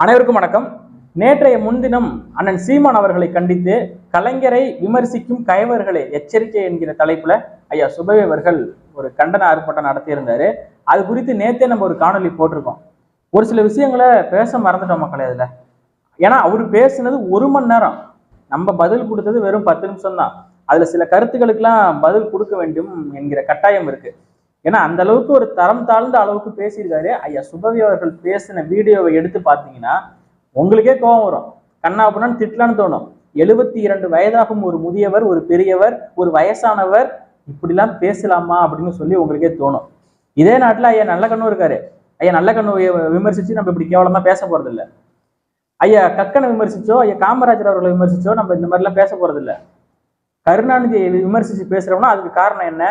அனைவருக்கும் வணக்கம். நேற்றைய முன்தினம் அண்ணன் சீமான் அவர்களை கண்டித்து கலைஞரை விமர்சிக்கும் கயவர்களே எச்சரிக்கை என்கிற தலைப்புல ஐயா சுபவி அவர்கள் ஒரு கண்டன ஆர்ப்பாட்டம் நடத்தியிருந்தாரு. அது குறித்து நேத்தே நம்ம ஒரு காணொலி போட்டிருக்கோம். ஒரு சில விஷயங்களை பேச மறந்துட்டோம் மக்களே. இதுல ஏன்னா அவரு பேசுனது 1 மணி நேரம், நம்ம பதில் கொடுத்தது வெறும் 10 நிமிஷம் தான். அதுல சில கருத்துக்களுக்கெல்லாம் பதில் கொடுக்க வேண்டும் என்கிற கட்டாயம் இருக்கு. ஏன்னா அந்த அளவுக்கு ஒரு தரம் தாழ்ந்த அளவுக்கு பேசியிருக்காரு. ஐயா சுபவி அவர்கள் பேசின வீடியோவை எடுத்து பார்த்தீங்கன்னா உங்களுக்கே கோபம் வரும். கண்ணா அப்படின்னு திட்டலான்னு தோணும். 72 வயதாகும் ஒரு முதியவர், ஒரு பெரியவர், ஒரு வயசானவர் இப்படிலாம் பேசலாமா அப்படின்னு சொல்லி உங்களுக்கே தோணும். இதே நாட்டில் ஐயா நல்ல கண்ணும் இருக்காரு. ஐயா நல்ல கண்ணு விமர்சிச்சு நம்ம இப்படி கேவலமா பேச போறது இல்லை. ஐயா கக்கனை விமர்சிச்சோ, ஐயா காமராஜர் அவர்களை விமர்சிச்சோ நம்ம இந்த மாதிரிலாம் பேச போறது இல்லை. கருணாநிதியை விமர்சிச்சு பேசுறோம்னா அதுக்கு காரணம் என்ன?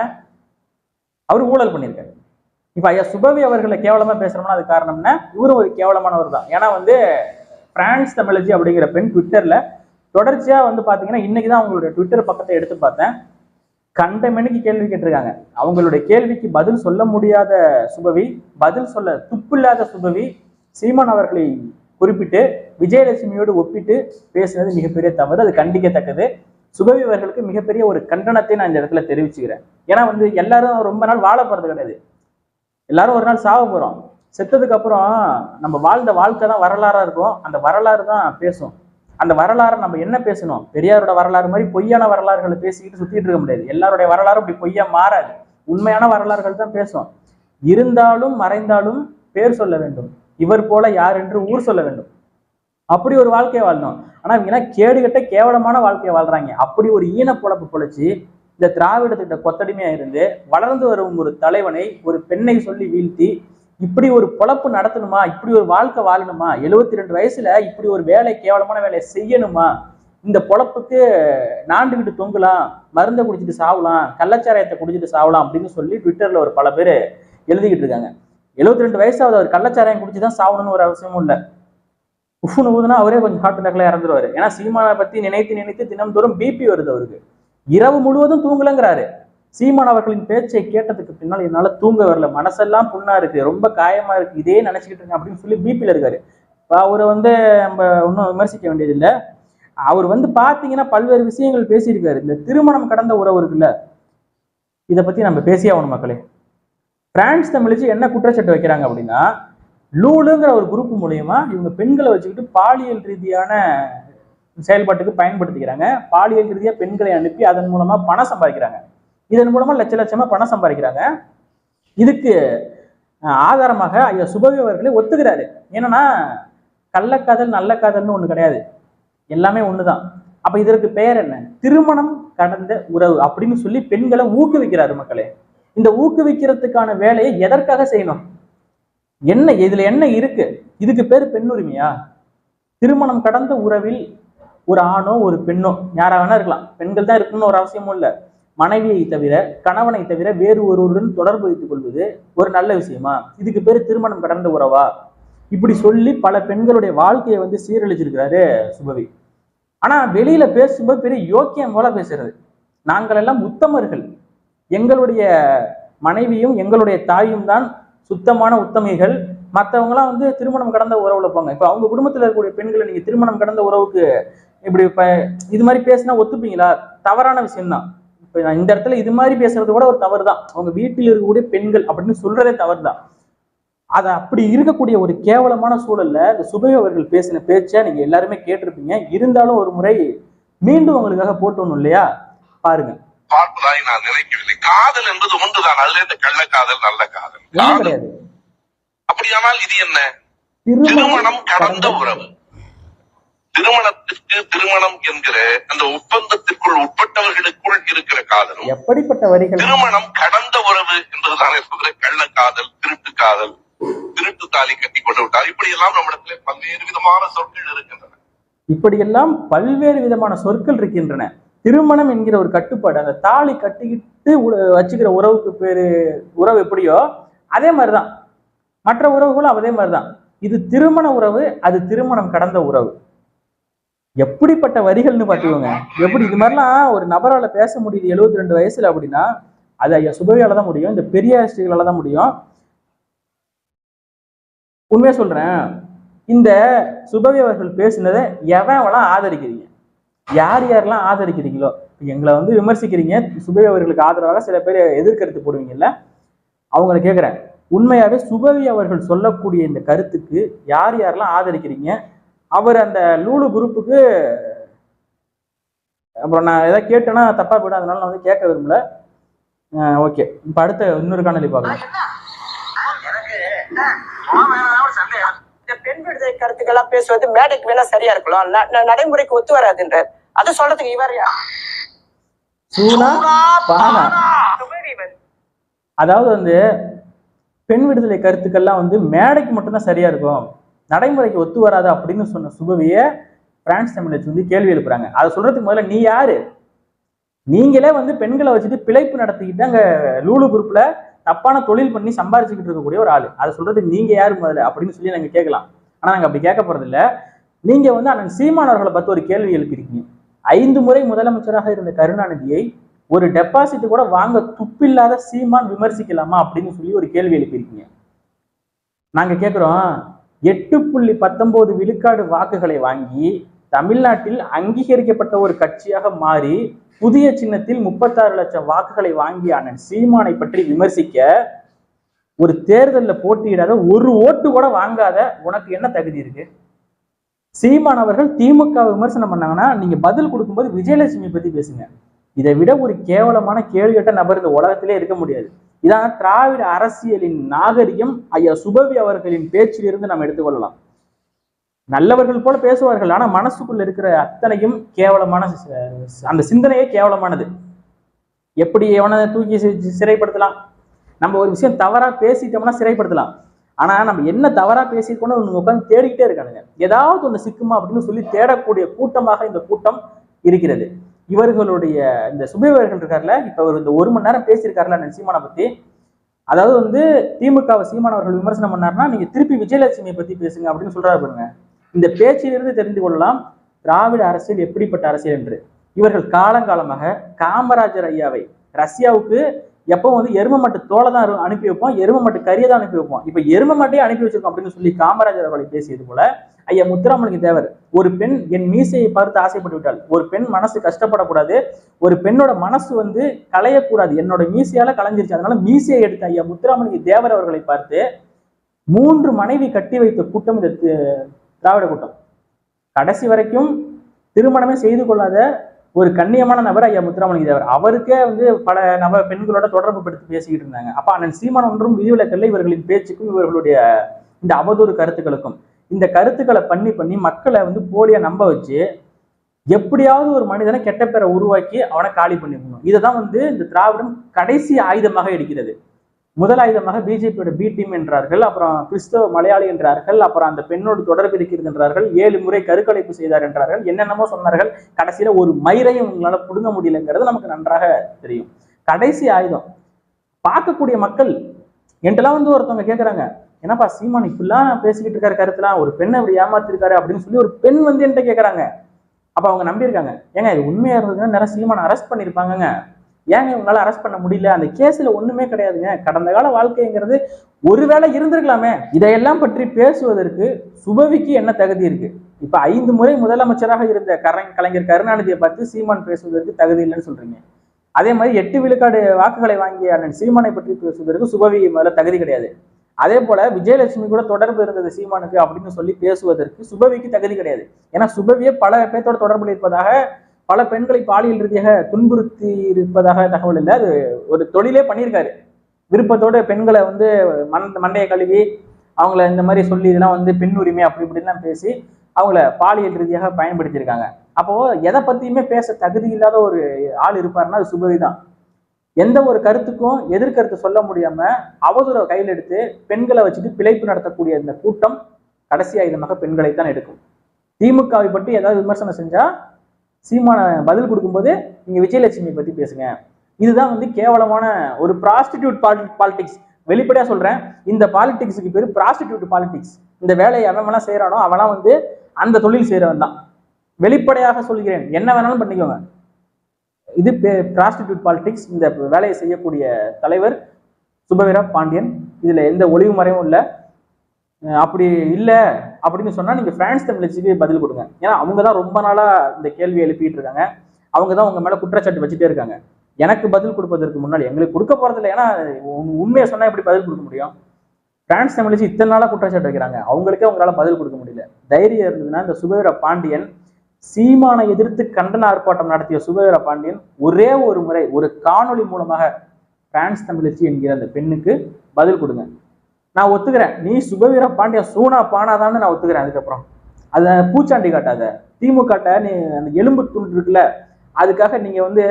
அவர் ஊழல் பண்ணியிருக்காரு. இப்ப ஐயா சுபவி அவர்களை கேவலமா பேசுறோம்னா அது காரணம் என்ன? இவரும் ஒரு கேவலமானவர் தான். ஏன்னா பிரான்ஸ் தமிழச்சி அப்படிங்கிற பெண் ட்விட்டர்ல தொடர்ச்சியா பாத்தீங்கன்னா இன்னைக்குதான் அவங்களுடைய ட்விட்டர் பக்கத்தை எடுத்து பார்த்தேன். கண்ட மணிக்கு கேள்வி கேட்டிருக்காங்க. அவங்களுடைய கேள்விக்கு பதில் சொல்ல முடியாத சுபவி, பதில் சொல்ல துப்பில்லாத சுபவி சீமான் அவர்களை குறிப்பிட்டு விஜயலட்சுமியோடு ஒப்பிட்டு பேசுனது மிகப்பெரிய தவறு. அது கண்டிக்கத்தக்கது. சுபவி அவர்களுக்கு மிகப்பெரிய ஒரு கண்டனத்தை நான் இந்த இடத்துல தெரிவிச்சுக்கிறேன். ஏன்னா எல்லாரும் ரொம்ப நாள் வாழ போறது கிடையாது. எல்லாரும் ஒரு நாள் சாவ போறோம். செத்ததுக்கு அப்புறம் நம்ம வாழ்ந்த வாழ்க்கை தான் வரலாறா இருக்கும். அந்த வரலாறு தான் பேசும். அந்த வரலாறு நம்ம என்ன பேசணும்? பெரியாரோட வரலாறு மாதிரி பொய்யான வரலாறுகளை பேசிக்கிட்டு சுத்திட்டு இருக்க முடியாது. எல்லாருடைய வரலாறும் இப்படி பொய்யா மாறாது. உண்மையான வரலாறுகள் தான் பேசும். இருந்தாலும் மறைந்தாலும் பேர் சொல்ல வேண்டும். இவர் போல யார் என்று ஊர் சொல்ல வேண்டும். அப்படி ஒரு வாழ்க்கையை வாழணும். ஆனா இவங்கன்னா கேடுகட்ட கேவலமான வாழ்க்கையை வாழ்றாங்க. அப்படி ஒரு ஈன பொழப்பு பொழைச்சி இந்த திராவிடத்திட்ட கொத்தடிமையா இருந்து வளர்ந்து வரும் ஒரு தலைவனை, ஒரு பெண்ணை சொல்லி வீழ்த்தி இப்படி ஒரு பொழப்பு நடத்தணுமா? இப்படி ஒரு வாழ்க்கை வாழணுமா? 72 வயசுல இப்படி ஒரு வேலை, கேவலமான வேலையை செய்யணுமா? இந்த பொழப்புக்கு நாண்டுகிட்டு தொங்கலாம், மருந்தை குடிச்சிட்டு சாவலாம், கள்ளச்சாராயத்தை குடிச்சிட்டு சாவலாம் அப்படின்னு சொல்லி ட்விட்டர்ல ஒரு பல பேர் எழுதிக்கிட்டு இருக்காங்க. 72 வயசாவது அவர் கள்ளச்சாராயம் குடிச்சுதான் சாவணும்னு ஒரு அவசியமும் இல்லை. உஃப்னு ஊதுனா அவரே கொஞ்சம் ஹார்ட் அட்டாக்ல இறந்துருவாரு. ஏன்னா சீமானை பத்தி நினைத்து நினைத்து தினம்தோறும் பிபி வருது அவருக்கு. இரவு முழுவதும் தூங்கலங்கிறாரு. சீமான் அவர்களின் பேச்சை கேட்டதுக்கு பின்னால் என்னால தூங்க வரல, மனசெல்லாம் புண்ணா இருக்கு, ரொம்ப காயமா இருக்கு, இதே நினைச்சுக்கிட்டு இருக்கேன் அப்படின்னு சொல்லி பிபில இருக்காரு. அவரை நம்ம ஒன்றும் விமர்சிக்க வேண்டியதில்லை. அவர் பாத்தீங்கன்னா பல்வேறு விஷயங்கள் பேசியிருக்காரு. இந்த திருமணம் கடந்த உறவு இருக்குல்ல, இதை பத்தி நம்ம பேசியே ஆகணும் மக்களே. பிரான்ஸ் தமிழிச்சு என்ன குற்றச்சாட்டு வைக்கிறாங்க அப்படின்னா, லூலுங்கிற ஒரு குரூப் மூலியமா இவங்க பெண்களை வச்சுக்கிட்டு பாலியல் ரீதியான செயல்பாட்டுக்கு பயன்படுத்திக்கிறாங்க. பாலியல் ரீதியா பெண்களை அனுப்பி அதன் மூலமா பணம் சம்பாதிக்கிறாங்க. இதன் மூலமா லட்ச லட்சமா பணம் சம்பாதிக்கிறாங்க. இதுக்கு ஆதாரமாக ஐயா சுபவி அவர்களே ஒத்துக்கிறாரு. என்னன்னா கள்ளக்காதல் நல்ல காதல்னு ஒண்ணு கிடையாது, எல்லாமே ஒண்ணுதான். அப்ப இதற்கு பெயர் என்ன? திருமணம் கடந்த உறவு அப்படின்னு சொல்லி பெண்களை ஊக்குவிக்கிறாரு மக்களே. இந்த ஊக்குவிக்கிறதுக்கான வேலையை எதற்காக செய்யணும்? என்ன இதுல என்ன இருக்கு? இதுக்கு பேரு பெண்ணுரிமையா? திருமணம் கடந்த உறவில் ஒரு ஆணோ ஒரு பெண்ணோ யாரா வேணா இருக்கலாம். பெண்கள் தான் இருக்கணும்னு ஒரு அவசியமும் இல்லை. மனைவியை தவிர, கணவனை தவிர வேறு ஒருவருடன் தொடர்பு வைத்துக் கொள்வது ஒரு நல்ல விஷயமா? இதுக்கு பேரு திருமணம் கடந்த உறவா? இப்படி சொல்லி பல பெண்களுடைய வாழ்க்கையை சீரழிச்சிருக்கிறாரு சுபவி. ஆனா வெளியில பேசும்போது பெரிய யோக்கியம் போல பேசுறது. நாங்கள் எல்லாம் உத்தமர்கள், எங்களுடைய மனைவியும் எங்களுடைய தாயும் தான் சுத்தமான உத்தமைகள், மற்றவங்களாம் திருமணம் கடந்த உறவுல போங்க. இப்ப அவங்க குடும்பத்துல இருக்கக்கூடிய பெண்களை நீங்க திருமணம் கடந்த உறவுக்கு இப்படி இது மாதிரி பேசினா ஒத்துப்பீங்களா? தவறான விஷயம்தான். இப்ப நான் இந்த இடத்துல இது மாதிரி பேசுறது கூட ஒரு தவறு தான். அவங்க வீட்டில் இருக்கக்கூடிய பெண்கள் அப்படின்னு சொல்றதே தவறு தான். அதை அப்படி இருக்கக்கூடிய ஒரு கேவலமான சூழல்ல இந்த சுபவி அவர்கள் பேசின பேச்சை நீங்க எல்லாருமே கேட்டிருப்பீங்க. இருந்தாலும் ஒரு முறை மீண்டும் உங்களுக்காக போட்டோம் இல்லையா, பாருங்க. பார்ப்பதாய் நான் நினைக்கவில்லை. காதல் என்பது ஒன்றுதான். அதுல இந்த கள்ள காதல் நல்ல காதல் கிடையாது. அப்படியானால் இது என்ன? திருமணம் கடந்த உறவு. திருமணத்திற்கு திருமணம் என்கிற அந்த ஒப்பந்தத்திற்குள் உட்பட்டவர்களுக்குள் இருக்கிற காதலும் எப்படிப்பட்ட வரிகள்? திருமணம் கடந்த உறவு என்பதுதானே சொல்ற கள்ள காதல், திருட்டு காதல், திருட்டு தாலி கட்டி கொண்டு விட்டார். இப்படி எல்லாம் நம்மிடத்துல பல்வேறு விதமான சொற்கள் இருக்கின்றன. இப்படியெல்லாம் பல்வேறு விதமான சொற்கள் இருக்கின்றன. திருமணம் என்கிற ஒரு கட்டுப்பாடு, அந்த தாலி கட்டிக்கிட்டு வச்சுக்கிற உறவுக்கு பேரு உறவு எப்படியோ அதே மாதிரிதான் மற்ற உறவுகளும் அதே மாதிரிதான். இது திருமண உறவு, அது திருமணம் கடந்த உறவு. எப்படிப்பட்ட வரிகள்னு பாத்துக்கோங்க. எப்படி இது மாதிரிலாம் ஒரு நபரால பேச முடியுது 72 வயசுல அப்படின்னா அது ஐயா சுபவியால தான் முடியும், இந்த பெரியார் ஸ்ரீகளால தான் முடியும். உண்மையா சொல்றேன். இந்த சுபவி அவர்கள் பேசுனதை எவெல்லாம் ஆதரிக்கிறீங்க? யார் யாரெல்லாம் ஆதரிக்கிறீங்களோ, எங்களை வந்து விமர்சிக்கிறீங்க, சுபவி அவர்களுக்கு ஆதரவாக சில பேர் எதிர்கருத்து போடுவீங்கல்ல, அவங்களை கேட்குறேன், உண்மையாவே சுபவி அவர்கள் சொல்லக்கூடிய இந்த கருத்துக்கு யார் யாரெல்லாம் ஆதரிக்கிறீங்க? அவர் அந்த லூலு குரூப்புக்கு அப்புறம் நான் ஏதாவது கேட்டேன்னா தப்பா போயிடும், அதனால நான் வந்து கேட்க விரும்பல. ஓகே, இப்ப அடுத்த இன்னொரு காணொலி பார்க்கலாம். பெண் விடுதலை கருத்துக்கெல்லாம் பேசுவது மேடைக்கு வேணா சரியா இருக்கலாம், நடைமுறைக்கு ஒத்து வராதுன்றார். அதை சொல்றதுக்கு இவர் அதாவது வந்து பெண் விடுதலை கருத்துக்கள்லாம் வந்து மேடைக்கு மட்டும்தான் சரியா இருக்கும், நடைமுறைக்கு ஒத்து வராது அப்படின்னு சொன்ன சுபவிய பிரான்ஸ் தமிழ் வந்து கேள்வி எழுப்புறாங்க. அதை சொல்றதுக்கு முதல்ல நீ யாரு? நீங்களே வந்து பெண்களை வச்சுட்டு பிழைப்பு நடத்திக்கிட்டு அங்க லூலு குரூப்ல தப்பான தொழில் பண்ணி சம்பாரிச்சுக்கிட்டு இருக்கக்கூடிய ஒரு ஆளு, அதை சொல்றதுக்கு நீங்க யாரு முதல்ல அப்படின்னு சொல்லி நாங்க கேட்கலாம். ஆனா நாங்க அப்படி கேட்க போறது இல்ல. நீங்க வந்து அண்ணன் சீமான் அவர்களை பத்தி ஒரு கேள்வி எழுப்பியிருக்கீங்க. 5 முறை முதலமைச்சராக இருந்த கருணாநிதியை ஒரு டெபாசிட் கூட வாங்க துப்பில்லாத சீமான் விமர்சிக்கலாமா அப்படின்னு சொல்லி ஒரு கேள்வி எழுப்பியிருக்கீங்க. நாங்க கேட்கிறோம், 8.19 விழுக்காடு வாக்குகளை வாங்கி தமிழ்நாட்டில் அங்கீகரிக்கப்பட்ட ஒரு கட்சியாக மாறி புதிய சின்னத்தில் 36 லட்சம் வாக்குகளை வாங்கிய அண்ணன் சீமானை பற்றி விமர்சிக்க ஒரு தேர்தலில் போட்டியிடாத ஒரு ஓட்டு கூட வாங்காத உனக்கு என்ன தகுதி இருக்கு? சீமான் அவர்கள் திமுக விமர்சனம் பண்ணாங்கன்னா நீங்க பதில் கொடுக்கும்போது விஜயலட்சுமி பத்தி பேசுங்க. இதை விட ஒரு கேவலமான கேள்வி கேட்ட நபர் இந்த உலகத்திலே இருக்க முடியாது. இதான் திராவிட அரசியலின் நாகரிகம். ஐயா சுபவி அவர்களின் பேச்சிலிருந்து நம்ம எடுத்துக்கொள்ளலாம். நல்லவர்கள் போல பேசுவார்கள், ஆனா மனசுக்குள்ள இருக்கிற அத்தனையும் கேவலமான, அந்த சிந்தனையே கேவலமானது. எப்படி எவனை தூக்கி சிறைப்படுத்தலாம், நம்ம ஒரு விஷயம் தவறா பேசிட்டோம்னா சிறைப்படுத்தலாம், ஆனா நம்ம என்ன தவறா பேசிருக்கோம்னு உட்காந்து தேடிக்கிட்டே இருக்கானுங்க. ஏதாவது ஒன்று சிக்குமா அப்படின்னு சொல்லி தேடக்கூடிய கூட்டமாக இந்த கூட்டம் இருக்கிறது. இவர்களுடைய இந்த சுபவிவர்கள் இருக்காருல, இப்ப ஒரு இந்த 1 மணி நேரம் பேசியிருக்காருல சீமானை பத்தி, அதாவது வந்து திமுகவை சீமான் அவர்கள் விமர்சனம் பண்ணாருன்னா நீங்க திருப்பி விஜயலட்சுமியை பத்தி பேசுங்க அப்படின்னு சொல்றாரு பாருங்க. இந்த பேச்சிலிருந்து தெரிந்து கொள்ளலாம் திராவிட அரசியல் எப்படிப்பட்ட அரசியல் என்று. இவர்கள் காலங்காலமாக காமராஜர் ஐயாவை ரஷ்யாவுக்கு எப்போ வந்து எரும மட்டு தோலை தான் அனுப்பி வைப்போம், எரும மட்டு கறியை தான் அனுப்பி வைப்போம், இப்ப எரும மட்டையே அனுப்பி வச்சிருக்கோம் அப்படின்னு சொல்லி காமராஜர் அவர்களை பேசியது போல ஐயா முத்துராமலிங்க தேவர், ஒரு பெண் என் மீசையை பார்த்து ஆசைப்பட்டு விட்டால், ஒரு பெண் மனசு கஷ்டப்படக்கூடாது, ஒரு பெண்ணோட மனசு வந்து களையக்கூடாது, என்னோட மீசையால களைஞ்சிருச்சு, அதனால மீசையை எடுத்த ஐயா முத்துராமலிங்க தேவர் அவர்களை பார்த்து 3 மனைவி கட்டி வைத்த கூட்டம் இந்த திராவிட கூட்டம். கடைசி வரைக்கும் திருமணமே செய்து கொள்ளாத ஒரு கண்ணியமான நபர் ஐயா முத்துராமலிங்க தேவர். அவருக்கே வந்து பல பெண்களோட தொடர்பு படுத்தி பேசிக்கிட்டு இருந்தாங்க. அப்ப அண்ணன் சீமான் ஒன்றும் விதிவிலக்கல்ல இவர்களின் பேச்சுக்கும் இவர்களுடைய இந்த அவதூறு கருத்துக்களுக்கும். இந்த கருத்துக்களை பண்ணி மக்களை வந்து போலியா நம்ப வச்சு எப்படியாவது ஒரு மனிதனை கெட்ட பேரை உருவாக்கி அவனை காலி பண்ணிக்கணும். இதைதான் வந்து இந்த திராவிடம் கடைசி ஆயுதமாக எடுக்கிறது. முதல் ஆயுதமாக பிஜேபியோட பி டீம் என்றார்கள், அப்புறம் கிறிஸ்தவ மலையாளி என்றார்கள், அப்புறம் அந்த பெண்ணோடு தொடர்பு இருக்கிறது என்றார்கள், 7 முறை கருக்கலைப்பு செய்தார் என்றார்கள், என்னென்னமோ சொன்னார்கள். கடைசியில ஒரு மயிரையும் உங்களால புடுங்க முடியலங்கிறது நமக்கு நன்றாக தெரியும். கடைசி ஆயுதம் பார்க்கக்கூடிய மக்கள் என்கிட்டலாம் வந்து ஒருத்தவங்க கேட்கறாங்க, என்னப்பா சீமான் இப்படிலாம் பேசிக்கிட்டு இருக்காரு, கருத்துலாம் ஒரு பெண்ணை அப்படி ஏமாத்திருக்காரு அப்படின்னு சொல்லி ஒரு பெண் வந்து என்கிட்ட கேட்கறாங்க. அப்ப அவங்க நம்பியிருக்காங்க, ஏங்க இது உண்மையா இருந்ததுன்னா நிறைய சீமான் அரெஸ்ட் பண்ணிருப்பாங்க, ஏங்க உங்களால அரெஸ்ட் பண்ண முடியல, அந்த கேஸ்ல ஒண்ணுமே கிடையாதுங்க, கடந்த கால வாழ்க்கைங்கிறது ஒருவேளை இருந்திருக்கலாமே. இதையெல்லாம் பற்றி பேசுவதற்கு சுபவிக்கு என்ன தகுதி இருக்கு? இப்ப 5 முறை முதலமைச்சராக இருந்த கலைஞர் கருணாநிதியை பார்த்து சீமான் பேசுவதற்கு தகுதி இல்லைன்னு சொல்றீங்க. அதே மாதிரி 8 விழுக்காடு வாக்குகளை வாங்கிய அண்ணன் சீமானை பற்றி பேசுவதற்கு சுபவி மேல தகுதி கிடையாது. அதே போல விஜயலட்சுமி கூட தொடர்பு இருந்தது சீமானுக்கு அப்படின்னு சொல்லி பேசுவதற்கு சுபவிக்கு தகுதி கிடையாது. ஏன்னா சுபவியே பல பேர்த்தோட தொடர்பில் இருப்பதாக, பல பெண்களை பாலியல் ரீதியாக துன்புறுத்தி இருப்பதாக தகவல் இல்லை. அது ஒரு தொழிலே பண்ணியிருக்காரு. விருப்பத்தோடு பெண்களை வந்து மண்டையை கழுவி அவங்கள இந்த மாதிரி சொல்லி இதெல்லாம் வந்து பெண் உரிமை அப்படி இப்படிலாம் பேசி அவங்கள பாலியல் ரீதியாக பயன்படுத்தியிருக்காங்க. அப்போ எதை பத்தியுமே பேச தகுதி இல்லாத ஒரு ஆள் இருப்பாருன்னா அது சுபவி தான். எந்த ஒரு கருத்துக்கும் எதிர்கருத்து சொல்ல முடியாம அவதூறை கையில் எடுத்து பெண்களை வச்சுட்டு பிழைப்பு நடத்தக்கூடிய இந்த கூட்டம் கடைசி ஆயுதமாக பெண்களைத்தான் எடுக்கும். திமுகவை பற்றி ஏதாவது விமர்சனம் செஞ்சா சீமான பதில் கொடுக்கும்போது நீங்க விஜயலட்சுமி பத்தி பேசுங்க. இதுதான் வந்து கேவலமான ஒரு ப்ராஸ்டிடியூட் பாலிடிக்ஸ். வெளிப்படையா சொல்றேன், இந்த பாலிடிக்ஸுக்கு பேரு ப்ராஸ்டிடியூட் பாலிடிக்ஸ். இந்த வேலையை அவன் செய்யறானோ அவெல்லாம் வந்து அந்த தொழில் செய்யறவன் தான். வெளிப்படையாக சொல்கிறேன், என்ன வேணாலும் பண்ணிக்கோங்க. இது ப்ராஸ்டிடியூட் பாலிடிக்ஸ். இந்த வேலையை செய்யக்கூடிய தலைவர் சுபவீர பாண்டியன். இதுல எந்த ஒளிவு மறைவும் இல்லை. அப்படி இல்லை அப்படின்னு சொன்னா நீங்க பிரான்ஸ் தமிழச்சிக்கு பதில் கொடுங்க. ஏன்னா அவங்க தான் ரொம்ப நாளா இந்த கேள்வியை எழுப்பிட்டு இருக்காங்க. அவங்க தான் உங்க மேல குற்றச்சாட்டு வச்சுட்டே இருக்காங்க. எனக்கு பதில் கொடுப்பதற்கு முன்னாடி எங்களுக்கு கொடுக்க போறது இல்லை. ஏன்னா உண்மையை சொன்னா எப்படி பதில் கொடுக்க முடியும்? பிரான்ஸ் தமிழச்சி இத்தனை நாளா குற்றச்சாட்டு வைக்கிறாங்க, அவங்களுக்கே அவங்களால பதில் கொடுக்க முடியல. தைரியம் இருந்ததுன்னா இந்த சுபவீர பாண்டியன், சீமானை எதிர்த்து கண்டன ஆர்ப்பாட்டம் நடத்திய சுபவீர பாண்டியன் ஒரே ஒரு முறை ஒரு காணொளி மூலமாக பிரான்ஸ் தமிழச்சி என்கிற அந்த பெண்ணுக்கு பதில் கொடுங்க. நான் ஒத்துக்கிறேன், நீ சுபவீர பாண்டியன் சூனா பானாதான்னு நான் ஒத்துக்கிறேன். அதுக்கப்புறம் அதை பூச்சாண்டி காட்டாத. திமுக நீ அந்த எலும்பு துண்டு இருக்குல்ல, அதுக்காக நீங்க வந்து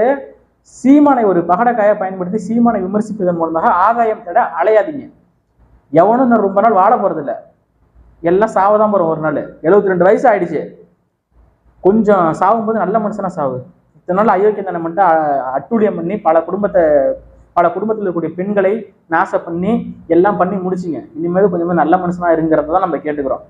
சீமானை ஒரு பகடக்காய பயன்படுத்தி சீமானை விமர்சிப்பதன் மூலமாக ஆதாயம் தேட அலையாதீங்க. எவனும் நான் ரொம்ப நாள் வாழ போறது இல்லை, எல்லாம் சாவதான் போறோம். ஒரு நாள் 72 வயசு ஆயிடுச்சு. கொஞ்சம் சாகும்போது நல்ல மனுஷனா சாவு. இத்தனை நாள் அயோக்கியத்தனம் பண்ணிட்டு அட்டூழியம் பண்ணி பல குடும்பத்தில் இருக்கக்கூடிய பெண்களை நாசம் பண்ணி எல்லாம் பண்ணி முடிச்சிங்க. இனிமேல் கொஞ்சமே நல்ல மனுஷனா இருங்கிறத தான் நம்ம கேட்டுக்கிறோம்.